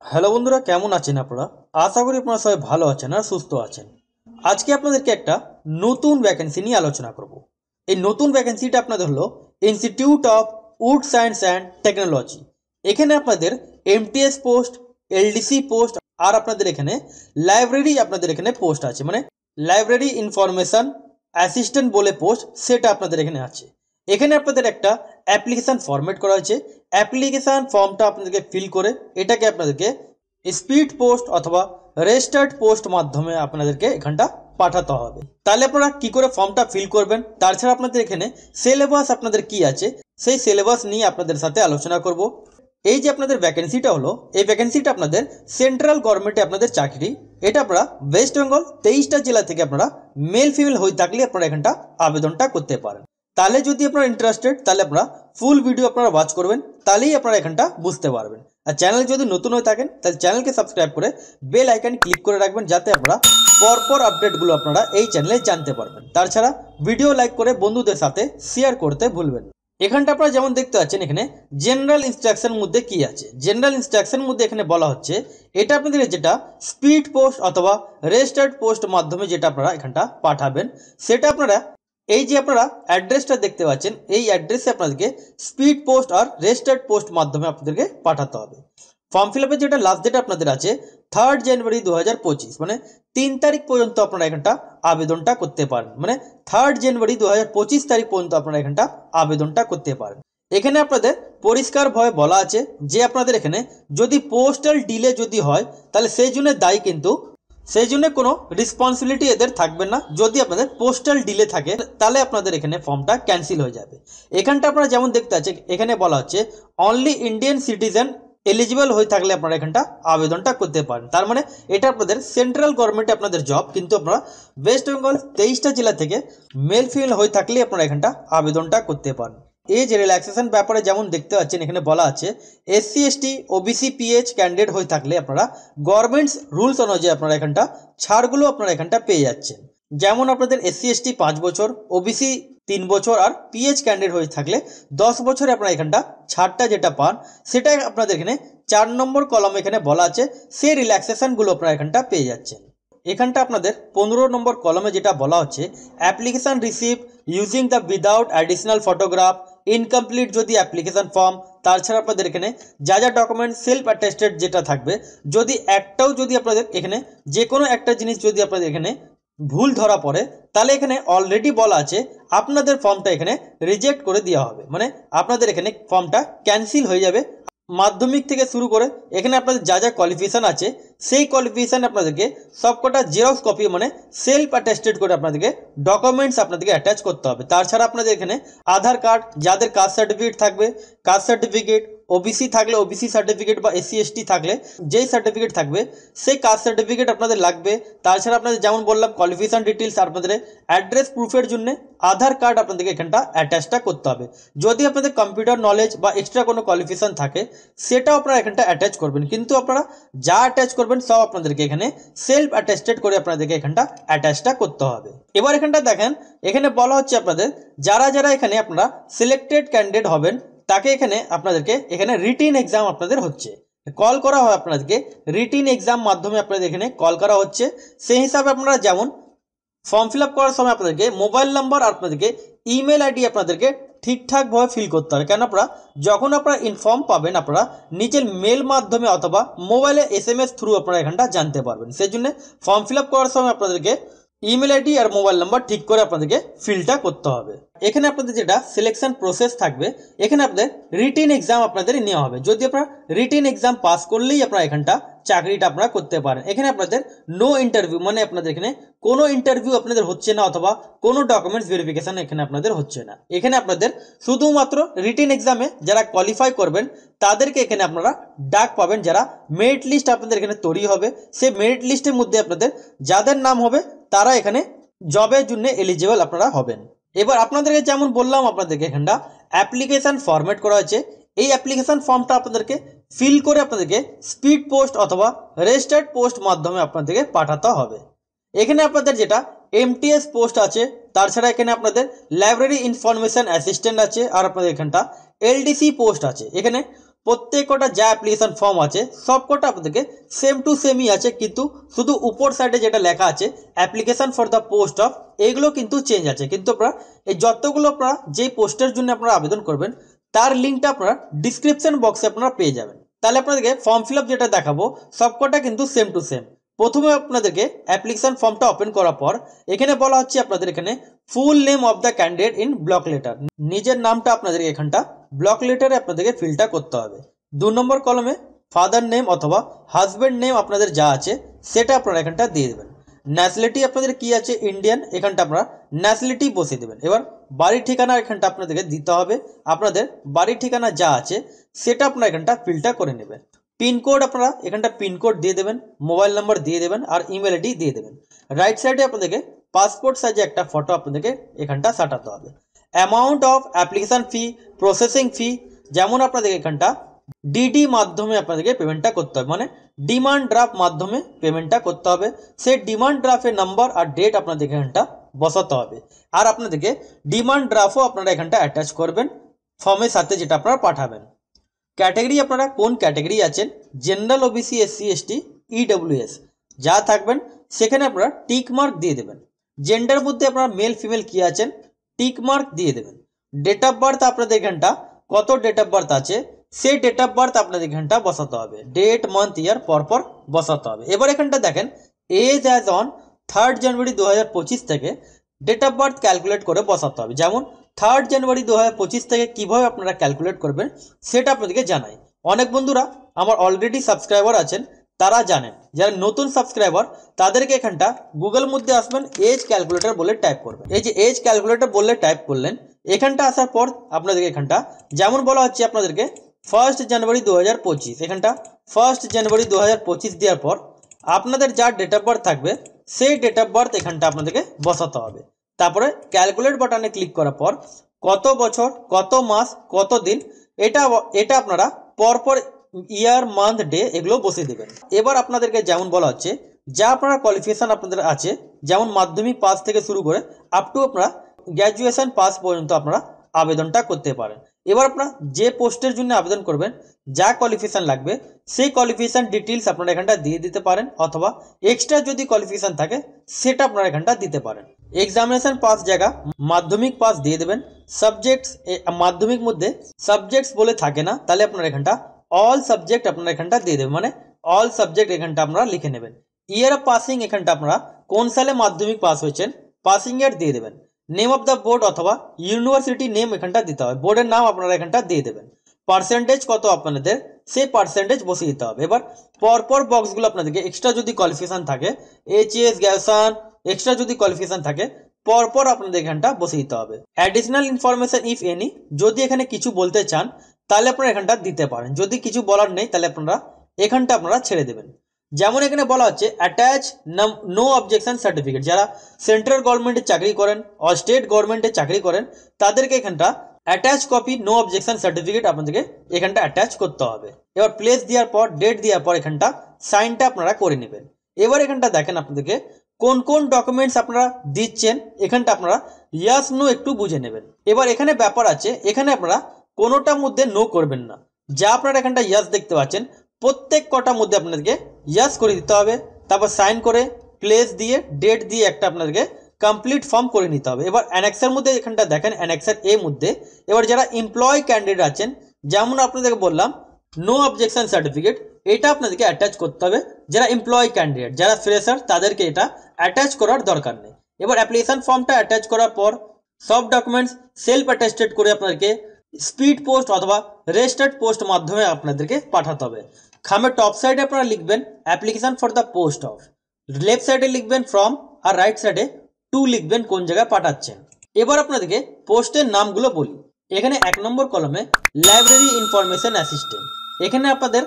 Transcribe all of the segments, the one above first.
Hello বন্ধুরা, কেমন আছেন আপনারা? আশা করি আপনারা সবাই ভালো আছেন আর সুস্থ আছেন। আজকে আপনাদেরকে একটা নতুন ভ্যাকেন্সি নিয়ে আলোচনা করব। এই নতুন ভ্যাকেন্সিটা আপনাদের হলো institute of wood science and technology. এখানে আপনাদের এমটিএস পোস্ট, এলডিসি পোস্ট আর আপনাদের এখানে লাইব্রেরি আপনাদের এখানে পোস্ট আছে, মানে লাইব্রেরি ইনফরমেশন অ্যাসিস্ট্যান্ট বলে পোস্ট, সেটা আপনাদের এখানে আছে। এখানে আপনাদের একটা অ্যাপ্লিকেশান ফরম্যাট করা হয়েছে। অ্যাপ্লিকেশান ফর্মটা আপনাদেরকে ফিল করে এটাকে আপনাদেরকে স্পিড পোস্ট অথবা রেজিস্টার্ড পোস্ট মাধ্যমে আপনাদেরকে এখানটা পাঠাতে হবে। তাহলে আপনারা কি করে ফর্মটা ফিল করবেন, তাছাড়া আপনাদের এখানে সিলেবাস আপনাদের কি আছে সেই সিলেবাস নিয়ে আপনাদের সাথে আলোচনা করব। এই যে আপনাদের ভ্যাকেন্সিটা হলো, এই ভ্যাকেন্সিটা আপনাদের সেন্ট্রাল গভর্নমেন্টে আপনাদের চাকরি। এটা আপনারা ওয়েস্ট বেঙ্গল 23টা জেলা থেকে আপনারা মেল ফিমেল হয়ে থাকলে আপনারা এখানটা আবেদনটা করতে পারেন। তাহলে যদি আপনারা ইন্টারেস্টেড তাহলে আপনারা ফুল ভিডিও আপনারা ওয়াচ করবেন, তাহলেই আপনারা এখানটা বুঝতে পারবেন। আর চ্যানেল যদি নতুন হয়ে থাকেন তাহলে চ্যানেলকে সাবস্ক্রাইব করে বেল আইকন ক্লিক করে রাখবেন, যাতে আপনারা পরপর আপডেটগুলো আপনারা এই চ্যানেলে জানতে পারবেন। তাছাড়া ভিডিও লাইক করে বন্ধুদের সাথে শেয়ার করতে ভুলবেন না। এখানটা আপনারা যেমন দেখতে পাচ্ছেন, এখানে জেনারেল ইনস্ট্রাকশন মধ্যে কি আছে। জেনারেল ইনস্ট্রাকশন মধ্যে এখানে বলা হচ্ছে এটা আপনাদের যেটা স্পিড পোস্ট অথবা রেজিস্টার্ড পোস্ট মাধ্যমে যেটা আপনারা এখানটা পাঠাবেন, সেটা আপনারা এই যে আপনারা অ্যাড্রেসটা দেখতে পাচ্ছেন, এই অ্যাড্রেসে আপনাদেরকে স্পিড পোস্ট আর রেজিস্টার্ড পোস্ট মাধ্যমে আপনাদেরকে পাঠাতে হবে। ফর্ম ফিল আপের যেটা লাস্ট ডেট আপনাদের আছে 3 জানুয়ারি 2025, মানে 3 তারিখ পর্যন্ত আপনারা এখানটা আবেদনটা করতে পারেন। মানে 3 জানুয়ারি 2025 তারিখ পর্যন্ত আপনারা এখানটা আবেদনটা করতে পারেন। এখানে আপনাদের পরিষ্কারভাবে বলা আছে যে আপনাদের এখানে যদি পোস্টাল ডিলে যদি হয় তাহলে সেই জন্য দায়ী কিন্তু সেই জন্য কোনো রেসপন্সিবিলিটি এদের থাকবে না। যদি আপনাদের পোস্টাল ডিলে থাকে তাহলে আপনাদের এখানে ফর্মটা ক্যান্সেল হয়ে যাবে। এখানটা আপনারা যেমন দেখতে পাচ্ছেন, এখানে বলা হচ্ছে অনলি ইন্ডিয়ান সিটিজেন এলিজিবল হয়ে থাকলে আপনারা এখানটা আবেদনটা করতে পারেন। তার মানে এটা আপনাদের সেন্ট্রাল গভর্নমেন্টে আপনাদের জব, কিন্তু আপনারা ওয়েস্ট বেঙ্গল 23টা জেলা থেকে মেল ফিমেল হয়ে থাকলে আপনারা এখানটা আবেদনটা করতে পারেন। এজ রিল্যাক্সেশন ব্যাপারে যেমন দেখতে পাচ্ছেন, এখানে বলা আছে SC ST OBC pH candidate হয়ে থাকলে আপনারা গভর্নমেন্টস রুলস অনুযায়ী আপনারা এখানটা ছাড়গুলো আপনারা এখানটা পেয়ে যাচ্ছেন। যেমন আপনাদের এসসি এসটি 5 বছর, ওবিসি 3 বছর আর পিএইচ ক্যান্ডিডেট হয়ে থাকলে 10 বছরে আপনারা এখানটা ছাড়টা যেটা পান সেটাই আপনাদের এখানে 4 নম্বর কলম এখানে বলা আছে, সেই রিল্যাক্সেশনগুলো আপনারা এখানটা পেয়ে যাচ্ছেন। এখানটা আপনাদের 15 নম্বর কলমে যেটা বলা হচ্ছে application receive using the without additional photograph incomplete যদি অ্যাপ্লিকেশন ফর্ম, তাছাড়া আপনাদের এখানে যা যা ডকুমেন্ট সেলফ অ্যাটেস্টেড যেটা থাকবে, যদি একটাও যদি আপনাদের এখানে যে কোনো একটা জিনিস যদি আপনাদের এখানে ভুল ধরা পড়ে তাহলে এখানে অলরেডি বলা আছে আপনাদের ফর্মটা এখানে রিজেক্ট করে দেওয়া হবে। মানে আপনাদের এখানে ফর্মটা ক্যান্সেল হয়ে যাবে। মাধ্যমিক থেকে শুরু করে এখানে আপনাদের যা যা কোয়ালিফিকেশান আছে সেই কোয়ালিফিকেশান আপনাদেরকে সবকটা জেরক্স কপি মানে সেলফ অ্যাটেস্টেড করে আপনাদেরকে ডকুমেন্টস আপনাদেরকে অ্যাটাচ করতে হবে। তাছাড়া আপনাদের এখানে আধার কার্ড, যাদের কাস্ট সার্টিফিকেট থাকবে কাস্ট সার্টিফিকেট, ওবিসি থাকলে ওবিসি সার্টিফিকেট বা এসসি এসটি থাকলে যেই সার্টিফিকেট থাকবে সেই কাস্ট সার্টিফিকেট আপনাদের লাগবে। তাছাড়া আপনাদের যেমন বললাম কোয়ালিফিকেশান ডিটেলস, আপনাদের অ্যাড্রেস প্রুফের জন্য আধার কার্ড আপনাদেরকে এখানটা অ্যাটাচটা করতে হবে। যদি আপনাদের কম্পিউটার নলেজ বা এক্সট্রা কোনো কোয়ালিফিকেশান থাকে সেটাও আপনারা এখানটা অ্যাটাচ করবেন, কিন্তু আপনারা যা অ্যাটাচ করবেন সব আপনাদেরকে এখানে সেলফ অ্যাটেস্টেড করে আপনাদেরকে এখানটা অ্যাটাচটা করতে হবে। এবার এখানটা দেখেন, এখানে বলা হচ্ছে আপনাদের যারা যারা এখানে আপনারা সিলেক্টেড ক্যান্ডিডেট হবেন তাকে এখানে আপনাদেরকে এখানে রিটিন এক্সাম আপনাদের হচ্ছে, কল করা হয় আপনাদেরকে রিটিন এক্সাম মাধ্যমে আপনাদের এখানে কল করা হচ্ছে। সেই হিসাবে আপনারা যেমন ফর্ম ফিল আপ করার সময় আপনাদেরকে মোবাইল নাম্বার আর আপনাদেরকে ইমেল আইডি আপনাদেরকে ঠিকঠাকভাবে ফিল করতে হবে। কেন আপনারা যখন আপনারা ইনফর্ম পাবেন আপনারা নিজের মেল মাধ্যমে অথবা মোবাইলে এসএমএস থ্রু আপনারা এখানটা জানতে পারবেন। সেই জন্য ফর্ম ফিল আপ করার সময় আপনাদেরকে ইমেল আইডি আর মোবাইল নাম্বার ঠিক করে আপনাদেরকে ফিলটা করতে হবে। এখানে আপনাদের যেটা সিলেকশন প্রসেস থাকবে, এখানে আপনাদের রিটিন এক্সাম আপনাদের নেওয়া হবে। যদি আপনারা রিটিন এক্সাম পাস করলেই আপনারা এখানটা চাকরিটা আপনারা করতে পারেন। এখানে আপনাদের নো ইন্টারভিউ, মানে আপনাদের এখানে কোনো ইন্টারভিউ আপনাদের হচ্ছে না অথবা কোনো ডকুমেন্টস ভেরিফিকেশন এখানে আপনাদের হচ্ছে না। এখানে আপনাদের শুধুমাত্র রিটিন এক্সামে যারা কোয়ালিফাই করবেন তাদেরকে এখানে আপনারা ডাক পাবেন। যারা মেরিট লিস্ট আপনাদের এখানে তৈরি হবে সেই মেরিট লিস্টের মধ্যে আপনাদের যাদের নাম হবে তারা এখানে জবের জন্য এলিজিবল আপনারা হবেন। এবার আপনাদেরকে যেমন বললাম আপনাদেরকে এখানটা অ্যাপ্লিকেশান ফরম্যাট করা হয়েছে, এই অ্যাপ্লিকেশান ফর্মটা আপনাদেরকে ফিল করে আপনাদেরকে স্পিড পোস্ট অথবা রেজিস্টার্ড পোস্ট মাধ্যমে আপনাদেরকে পাঠাতে হবে। এখানে আপনাদের যেটা এমটিএস পোস্ট আছে, তাছাড়া এখানে আপনাদের লাইব্রেরি ইনফরমেশন অ্যাসিস্ট্যান্ট আছে আর আপনাদের এখানটা এলডিসি পোস্ট আছে। এখানে প্রত্যেকটা যা অ্যাপ্লিকেশন ফর্ম আছে সবকটা আপনাদেরকে সেম টু সেমই আছে, কিন্তু শুধু উপর সাইডে যেটা লেখা আছে application for the post of, এগুলো কিন্তু চেঞ্জ আছে। কিন্তু আপনারা এই যতগুলো আপনারা যেই পোস্টের জন্য আপনারা আবেদন করবেন তার লিঙ্কটা আপনারা ডিসক্রিপশন বক্সে আপনারা পেয়ে যাবেন। তাহলে আপনাদেরকে ফর্ম ফিল আপ যেটা দেখাবো সবকটা কিন্তু সেম টু সেম। প্রথমে আপনাদেরকে অ্যাপ্লিকেশন ফর্মটা ওপেন করার পর এখানে বলা হচ্ছে আপনাদের এখানে full name of the candidate in block letter, নিজের নামটা আপনাদের এখানটা ব্লক লেটারে আপনাদেরকে ফিলটা করতে হবে। 2 নম্বর কলমে ফাদার নেম অথবা হাজব্যান্ড নেম আপনাদের যা আছে সেটা আপনারা এখানটা দিয়ে দেবেন। ন্যাশনালিটি আপনাদের কি আছে ইন্ডিয়ান, এখানটা আপনারা ন্যাশনালিটি বসিয়ে দেবেন। এবার বাড়ির ঠিকানা এখানটা আপনাদেরকে দিতে হবে, আপনাদের বাড়ির ঠিকানা যা আছে সেটা আপনারা এখানটা ফিলটা করে নেবেন। পিনকোড আপনারা এখানটা পিনকোড দিয়ে দেবেন, মোবাইল নাম্বার দিয়ে দেবেন আর ইমেল আইডি দিয়ে দেবেন। রাইট সাইডে আপনাদেরকে পাসপোর্ট সাইজে একটা ফটো আপনাদেরকে এখানটা সাটাতে হবে। Amount of application fee, processing fee, যেমন আপনাদের এখানটা ডিডি মাধ্যমে আপনাদেরকে পেমেন্টটা করতে হবে, মানে ডিমান্ড ড্রাফট মাধ্যমে পেমেন্টটা করতে হবে। সেই ডিমান্ড ড্রাফটের নাম্বার আর ডেট আপনাদের এখানটা বসাতে হবে। আর আপনাদেরকে ডিমান্ড ড্রাফটও আপনারা এখানটা অ্যাটাচ করবেন ফর্মের সাথে যেটা আপনারা পাঠাবেন। ক্যাটাগরি আপনারা কোন ক্যাটাগরি আছেন, general, OBC, SC, ST, EWS যা থাকবেন সেখানে আপনারা টিক মার্ক দিয়ে দেবেন। জেন্ডার মধ্যে আপনারা মেল ফিমেল কি আছেন টিক মার্ক দিয়ে দেবেন। ডেট অফ বার্থ আপনাদের এখানটা কত ডেট অফ বার্থ আছে সেই ডেট অফ বার্থ আপনাদের এখানটা বসাতে হবে, ডেট মান্থ ইয়ার পরপর বসাতে হবে। এবার এখানটা দেখেন এজ অ্যাজ অন 3 জানুয়ারি 2025 থেকে ডেট অফ বার্থ ক্যালকুলেট করে বসাতে হবে। যেমন 3 জানুয়ারি 2025 থেকে কিভাবে আপনারা ক্যালকুলেট করবেন সেটা আপনাদেরকে জানাই। অনেক বন্ধুরা আমার অলরেডি সাবস্ক্রাইবার আছেন তারা জানেন, যারা নতুন সাবস্ক্রাইবার তাদেরকে এখানটা গুগল মধ্যে আসবেন, এজ ক্যালকুলেটর বলে টাইপ করবেন। এই যে এজ ক্যালকুলেটর বললে টাইপ করলেন, এখানটা আসার পর আপনাদেরকে এখানটা যেমন বলা হচ্ছে আপনাদেরকে 1 জানুয়ারি 2025, এখানটা 1 জানুয়ারি 2025 দেওয়ার পর আপনাদের যা ডেট অফ বার্থ থাকবে সেই ডেট অফ বার্থ এখানটা আপনাদেরকে বসাতে হবে। তারপরে ক্যালকুলেট বাটনে ক্লিক করার পর কত বছর, কত মাস, কত দিন, এটা আপনারা পরপর ইয়ার, মান্থ, ডে এগুলো বসিয়ে দেবেন। এবার আপনাদেরকে যেমন বলা হচ্ছে যা আপনারা কোয়ালিফিকেশন আপনাদের আছে, যেমন মাধ্যমিক পাস থেকে শুরু করে আপ টু আপনারা গ্র্যাজুয়েশন পাস পর্যন্ত আপনারা আবেদনটা করতে পারেন। এবার আপনারা যে পোস্টের জন্য আবেদন করবেন যা কোয়ালিফিকেশন লাগবে সেই কোয়ালিফিকেশন ডিটেলস আপনারা এখানটা দিয়ে দিতে পারেন, অথবা এক্সট্রা যদি কোয়ালিফিকেশন থাকে সেটা আপনারা এখানটা দিতে পারেন। এক্সামিনেশন পাস জায়গা মাধ্যমিক পাস দিয়ে দেবেন। সাবজেক্টস মাধ্যমিক মধ্যে সাবজেক্টস বলে থাকে না, তাহলে আপনারা এখানটা অল সাবজেক্ট আপনারা এখানটা দিয়ে দেবেন, মানে অল সাবজেক্ট এখানটা আপনারা লিখে নেবেন। ইয়ার অফ পাসিং এখানটা আপনারা কোন সালে মাধ্যমিক পাস হয়েছেন পাসিং ইয়ার দিয়ে দেবেন। নেম অফ দ্য বোর্ড অথবা ইউনিভার্সিটি নেম এখানটা দিতে হবে, বোর্ডের নাম আপনারা এখানটা দিয়ে দেবেন। পার্সেন্টেজ কত আপনাদের সেই পার্সেন্টেজ বসিয়ে দিতে হবে। এবার পরপর বক্সগুলো আপনাদেরকে এক্সট্রা যদি কোয়ালিফিকেশন থাকে, এইচএস, গ্র্যাজুয়েশন, এক্সট্রা যদি কোয়ালিফিকেশন থাকে পরপর আপনাদের এখানটা বসিয়ে দিতে হবে। অ্যাডিশনাল ইনফরমেশন ইফ এনি, যদি এখানে কিছু বলতে চান তাহলে আপনারা এখানটা দিতে পারেন, যদি কিছু বলার নেই তাহলে আপনারা এখানটা আপনারা ছেড়ে দেবেন। যেমন এখানে বলা হচ্ছে অ্যাটাচ নো অবজেকশন সার্টিফিকেট, যারা সেন্ট্রাল গভর্নমেন্টে চাকরি করেন আর স্টেট গভর্নমেন্টে চাকরি করেন তাদেরকে এখানটা attach copy no objection certificate আপনাদেরকে এখানটা অ্যাটাচ করতে হবে। এবার প্লেস দেওয়ার পর ডেট দেওয়ার পর এখানটা সাইনটা আপনারা করে নেবেন। এবার এখানটা দেখেন আপনাদেরকে কোন কোন ডকুমেন্টস আপনারা দিচ্ছেন, এখানটা আপনারা ইয়াস নো একটু বুঝে নেবেন। এবার এখানে ব্যাপার আছে, এখানে আপনারা কোনোটার মধ্যে নো করবেন না, যা আপনারা এখানটা ইয়াস দেখতে পাচ্ছেন প্রত্যেক কটার মধ্যে আপনাদেরকে ইয়াস করে দিতে হবে। তারপর সাইন করে প্লেস দিয়ে ডেট দিয়ে একটা আপনাদেরকে কমপ্লিট ফর্ম করে নিতে হবে। এবার অ্যানেক্সার মধ্যে এখানটা দেখেন অ্যানেক্সার এ মধ্যে এবার যারা এমপ্লয় ক্যান্ডিডেট আছেন, যেমন আপনাদেরকে বললাম নো অবজেকশন সার্টিফিকেট, এটা আপনাদেরকে অ্যাটাচ করতে হবে। যারা এমপ্লয় ক্যান্ডিডেট, যারা ফ্রেশার তাদেরকে এটা অ্যাটাচ করার দরকার নেই। এবার অ্যাপ্লিকেশন ফর্মটা অ্যাটাচ করার পর সব ডকুমেন্টস সেলফ অ্যাটাস্টেড করে আপনাদেরকে স্পিড পোস্ট অথবা রেজিস্টার্ড পোস্ট মাধ্যমে আপনাদেরকে পাঠাতে হবে। খামের টপ সাইডে আপনারা লিখবেন application for the post of, left সাইডে লিখবেন ফ্রম, আর রাইট সাইডে টু লিখবেন কোন জায়গায় পাঠাচ্ছেন। এবার আপনাদেরকে পোস্টের নামগুলো বলি। এখানে 1 নম্বর কলমে লাইব্রেরি ইনফরমেশন অ্যাসিস্ট্যান্ট, এখানে আপনাদের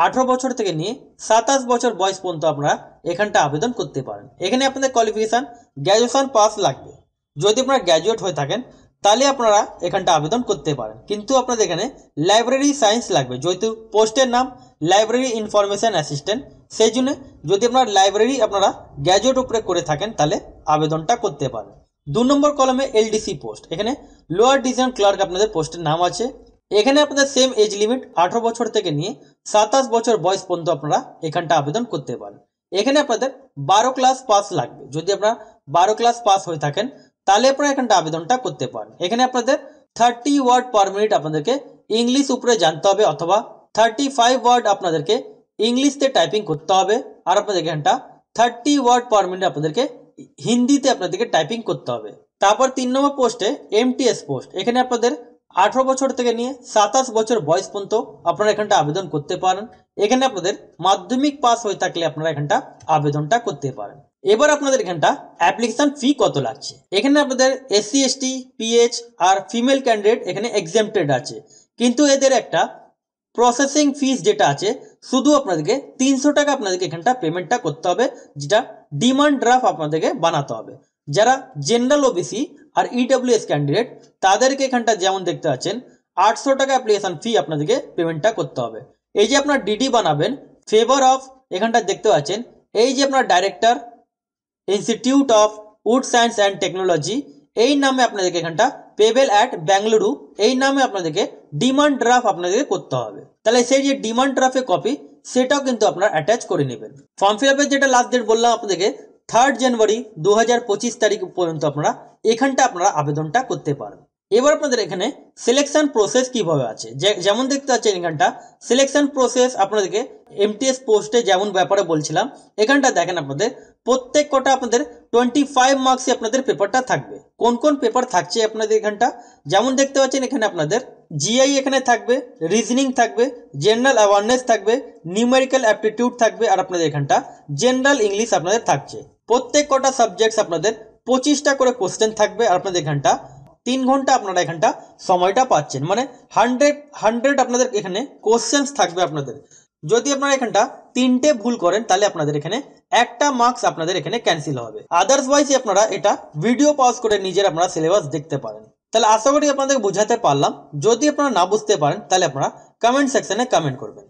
18 বছর থেকে নিয়ে 27 বছর বয়স পর্যন্ত আপনারা এখানটা আবেদন করতে পারেন। এখানে আপনাদের কোয়ালিফিকেশান গ্র্যাজুয়েশন পাস লাগবে, যদি আপনারা গ্র্যাজুয়েট হয়ে থাকেন তাহলে আপনারা এখানটা আবেদন করতে পারেন, কিন্তু আপনাদের এখানে লাইব্রেরি সায়েন্স লাগবে, যেহেতু পোস্টের নাম লাইব্রেরি ইনফরমেশন অ্যাসিস্ট্যান্ট, সেই জন্য যদি আপনারা লাইব্রেরি আপনারা গ্র্যাজুয়েট উপরে করে থাকেন তাহলে আবেদনটা করতে পারেন। 2 নম্বর কলমে এলডিসি পোস্ট, এখানে লোয়ার ডিভিশন ক্লার্ক আপনাদের পোস্টের নাম আছে। এখানে আপনাদের সেম এজ লিমিট 18 বছর থেকে নিয়ে 27 বছর বয়স পর্যন্ত আপনারা এখানটা আবেদন করতে পারেন। এখানে আপনাদের 12 ক্লাস পাস লাগবে। যদি আপনারা 12 ক্লাস পাস হয়ে থাকেন তাহলে আপনারা এখানটা আবেদনটা করতে পারেন। এখানে আপনাদের 30 ওয়ার্ড পার মিনিট আপনাদেরকে ইংলিশ উপরে জানতে হবে, অথবা 35 ওয়ার্ড আপনাদেরকে ইংলিশতে টাইপিং করতে হবে, আর আপনাদের এখানটা 30 ওয়ার্ড পার মিনিট আপনাদেরকে হিন্দিতে আপনাদেরকে টাইপিং করতে হবে। তারপর 3 নম্বর পোস্টে এমটিএস পোস্ট। এখানে আপনাদের 18 বছর থেকে নিয়ে 27 বছর বয়স পর্যন্ত আপনারা এখানটা আবেদন করতে পারেন। এখানে আপনাদের মাধ্যমিক পাস হয়ে থাকলে আপনারা এখানটা আবেদনটা করতে পারেন। এবার আপনাদের এখানটা অ্যাপ্লিকেশন ফি কত লাগছে। এখানে আপনাদের এসসি এসটি পিএইচ আর ফিমেল ক্যান্ডিডেট এখানে এক্সেম্পটেড আছে, কিন্তু এদের একটা প্রসেসিং ফিস যেটা আছে শুধু আপনাদেরকে 300 টাকা আপনাদেরকে এখানটা পেমেন্টটা করতে হবে, যেটা ডিমান্ড ড্রাফট আপনাদেরকে বানাতে হবে। যারা জেনারেল ওবিসি আর ইডব্লিউএস ক্যান্ডিডেট তাদেরকে এখানটা যেমন দেখতে পাচ্ছেন 800 টাকা অ্যাপ্লিকেশন ফি আপনাদেরকে পেমেন্টটা করতে হবে। এই যে আপনার ডিডি বানাবেন ফেভার অফ, এখানটা দেখতে পাচ্ছেন এই যে আপনার director institute of wood science and technology, এই নামে আপনাদেরকে এখানটা পেবেল অ্যাট বেঙ্গালুরু, এই নামে আপনাদেরকে ডিমান্ড ড্রাফট আপনাদেরকে করতে হবে। তাহলে সেই যে ডিমান্ড ড্রাফটের কপি সেটাও কিন্তু আপনারা অ্যাটাচ করে নেবেন। ফর্ম ফিল আপের যেটা লাস্ট ডেট বললাম আপনাদেরকে 3 জানুয়ারি 2025 তারিখ পর্যন্ত আপনারা এখানটা আপনারা আবেদনটা করতে পারেন। এবার আপনাদের এখানে সিলেকশন প্রসেস কিভাবে আছে, যেমন দেখতে পাচ্ছেন এখানটা সিলেকশন প্রসেস আপনাদেরকে এমটিএস পোস্টে যেমন ব্যাপারে বলছিলাম, এখানটা দেখেন আপনাদের প্রত্যেক কটা আপনাদের 25 মার্কসে আপনাদের পেপারটা থাকবে। কোন কোন পেপার থাকছে আপনাদের এখানটা যেমন দেখতে পাচ্ছেন এখানে আপনাদের জিআই এখানে থাকবে, রিজনিং থাকবে, জেনারেল অ্যাওয়ারনেস থাকবে, নিউমেরিক্যাল অ্যাপটিটিউড থাকবে, আর আপনাদের এখানটা জেনারেল ইংলিশ আপনাদের থাকছে। প্রত্যেক কটা সাবজেক্টস আপনাদের 25টা করে কোশ্চেন থাকবে, আর আপনাদের এখানটা 3 ঘন্টা আপনারা এখানটা সময়টা পাচ্ছেন, মানে 100 আপনাদের এখানে কোশ্চেন্স থাকবে আপনাদের। যদি আপনারা এখানটা 3টে ভুল করেন তাহলে আপনাদের এখানে একটা মার্কস আপনাদের এখানে ক্যান্সেল হবে। আদার্সওয়াইজ আপনারা এটা ভিডিও পজ করে নিজের আপনারা সিলেবাস দেখতে পারেন। তাহলে আশা করি আপনাদের বোঝাতে পারলাম। যদি আপনারা না বুঝতে পারেন তাহলে আপনারা কমেন্ট সেকশনে কমেন্ট করবেন।